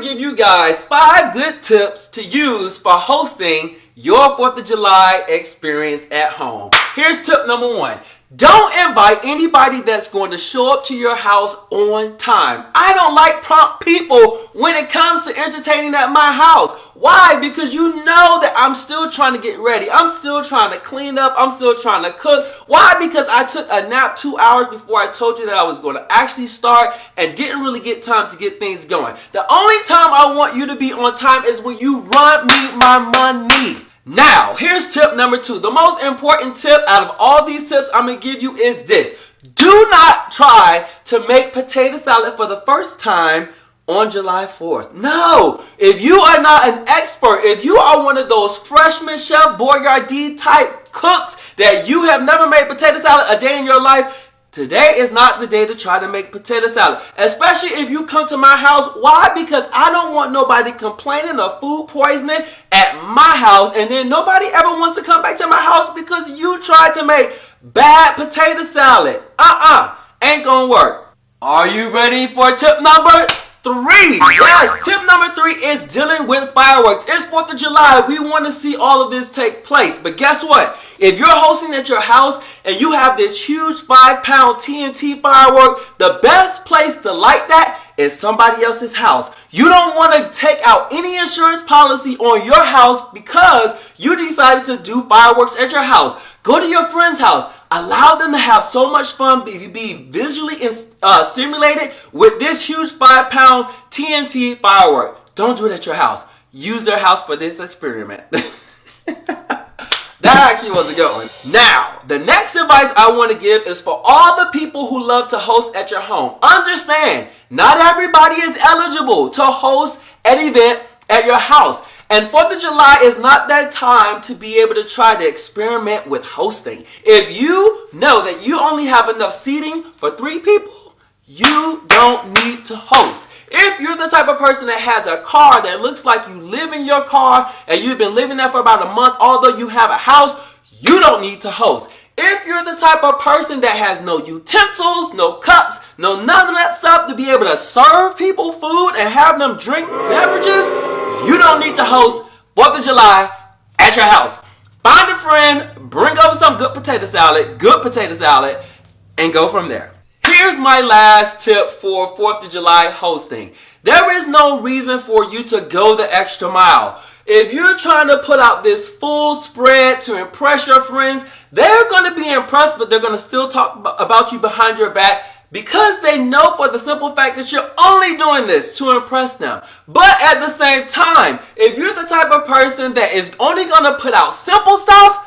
to give you guys 5 good tips to use for hosting your 4th of July experience at home. Here's tip number 1. Don't invite anybody that's going to show up to your house on time. I don't like prompt people when it comes to entertaining at my house. Why? Because you know that I'm still trying to get ready. I'm still trying to clean up. I'm still trying to cook. Why? Because I took a nap 2 hours before I told you that I was going to actually start and didn't really get time to get things going. The only time I want you to be on time is when you run me my money. Now, here's tip number 2. The most important tip out of all these tips I'm going to give you is this. Do not try to make potato salad for the first time on July 4th. No, if you are not an expert, if you are one of those freshman Chef Boyardee type cooks that you have never made potato salad a day in your life, today is not the day to try to make potato salad, especially if you come to my house. Why? Because I don't want nobody complaining of food poisoning at my house, and then nobody ever wants to come back to my house because you tried to make bad potato salad. Ain't gonna work. Are you ready for tip number 3? Yes, tip number 3 is dealing with fireworks. It's 4th of July. We want to see all of this take place. But guess what? If you're hosting at your house and you have this huge 5-pound TNT firework, the best place to light that is somebody else's house. You don't want to take out any insurance policy on your house because you decided to do fireworks at your house. Go to your friend's house. Allow them to have so much fun, be visually stimulated with this huge 5-pound TNT firework. Don't do it at your house. Use their house for this experiment. That actually was a good one. Now, the next advice I want to give is for all the people who love to host at your home. Understand, not everybody is eligible to host an event at your house. And 4th of July is not that time to be able to try to experiment with hosting. If you know that you only have enough seating for 3 people, you don't need to host. If you're the type of person that has a car that looks like you live in your car and you've been living there for about a month, although you have a house, you don't need to host. If you're the type of person that has no utensils, no cups, none of that stuff to be able to serve people food and have them drink beverages, you don't need to host 4th of July at your house. Find a friend, bring over some good potato salad, and go from there. Here's my last tip for 4th of July hosting. There is no reason for you to go the extra mile. If you're trying to put out this full spread to impress your friends, they're going to be impressed, but they're going to still talk about you behind your back because they know for the simple fact that you're only doing this to impress them. But at the same time, if you're the type of person that is only going to put out simple stuff,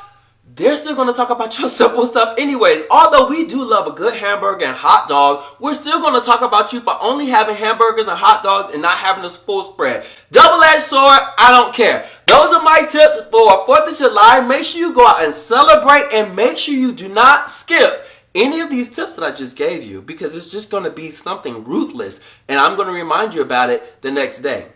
they're still going to talk about your simple stuff anyways. Although we do love a good hamburger and hot dog, we're still going to talk about you for only having hamburgers and hot dogs and not having this full spread. Double-edged sword, I don't care. Those are my tips for 4th of July. Make sure you go out and celebrate, and make sure you do not skip any of these tips that I just gave you, because it's just going to be something ruthless, and I'm going to remind you about it the next day.